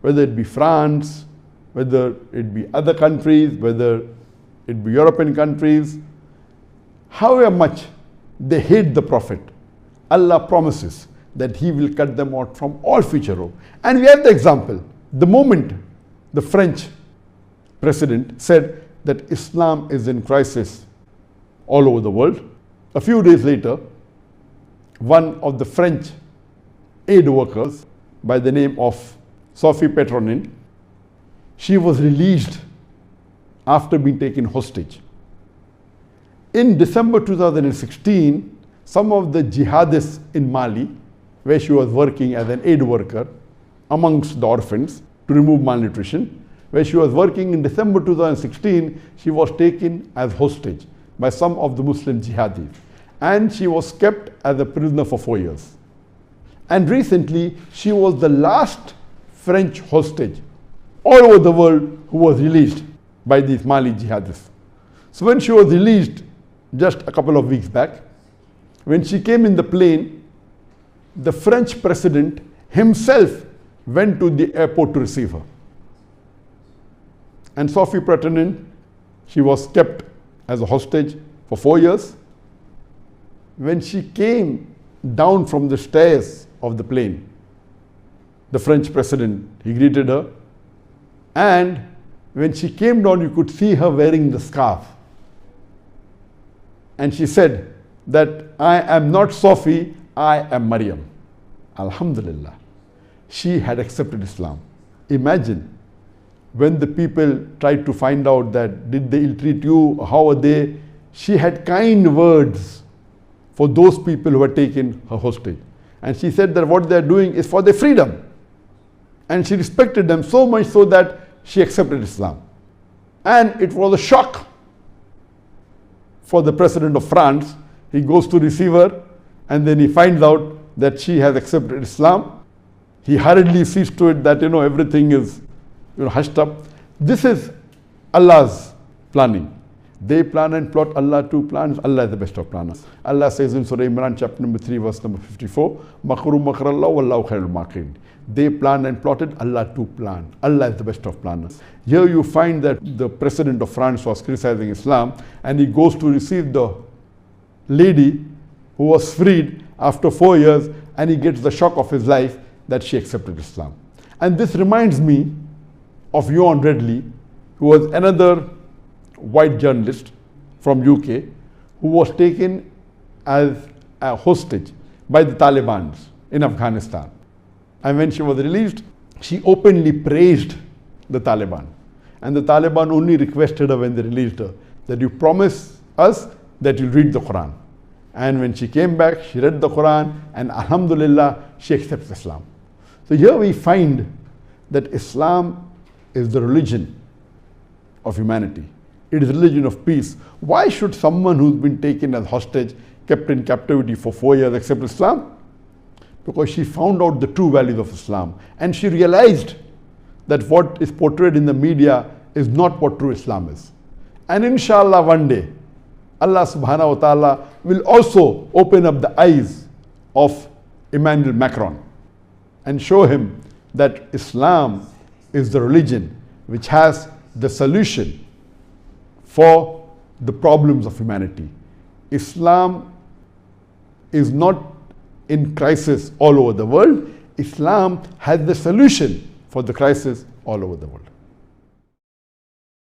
whether it be France, whether it be other countries, whether it be European countries, however much they hate the Prophet, Allah promises that He will cut them out from all future hope. And we have the example. The moment the French president said that Islam is in crisis all over the world, a few days later, one of the French aid workers by the name of Sophie Petronin, she was released after being taken hostage. In December 2016, some of the jihadists in Mali, where she was working as an aid worker amongst the orphans to remove malnutrition, where she was working in December 2016, she was taken as hostage by some of the Muslim jihadis, and she was kept as a prisoner for 4 years. And recently, she was the last French hostage all over the world who was released by these Mali jihadists. So when she was released just a couple of weeks back, when she came in the plane, the French president himself went to the airport to receive her. And Sophie Petronin, she was kept as a hostage for 4 years. When she came down from the stairs of the plane, the French president, he greeted her. And when she came down, you could see her wearing the scarf. And she said that, I am not Sophie, I am Maryam. Alhamdulillah. She had accepted Islam. Imagine when the people tried to find out that did they ill-treat you, how are they, she had kind words for those people who had taken her hostage. And she said that what they are doing is for their freedom. And she respected them so much so that she accepted Islam. And it was a shock for the president of France. He goes to receive her, and then he finds out that she has accepted Islam. He hurriedly sees to it that everything is hushed up. This is Allah's planning. They plan and plot, Allah too plans. Allah is the best of planners. Allah says in Surah Imran chapter number 3 verse number 54, Makru makrallah wallahu khairul makirin. They planned and plotted, Allah too planned. Allah is the best of planners. Here you find that the president of France was criticizing Islam, and he goes to receive the lady who was freed after 4 years, and he gets the shock of his life that she accepted Islam. And this reminds me of Ewan Redley, who was another white journalist from UK who was taken as a hostage by the Taliban in Afghanistan. And when she was released, she openly praised the Taliban. And the Taliban only requested her when they released her that you promise us that you'll read the Quran. And when she came back, she read the Quran, and alhamdulillah, she accepts Islam. So here we find that Islam is the religion of humanity. It is a religion of peace. Why should someone who's been taken as hostage, kept in captivity for 4 years, accept Islam? Because she found out the true values of Islam, and she realized that what is portrayed in the media is not what true Islam is. And inshallah one day, Allah subhanahu wa ta'ala will also open up the eyes of Emmanuel Macron and show him that Islam is the religion which has the solution for the problems of humanity. Islam is not in crisis all over the world. Islam has the solution for the crisis all over the world.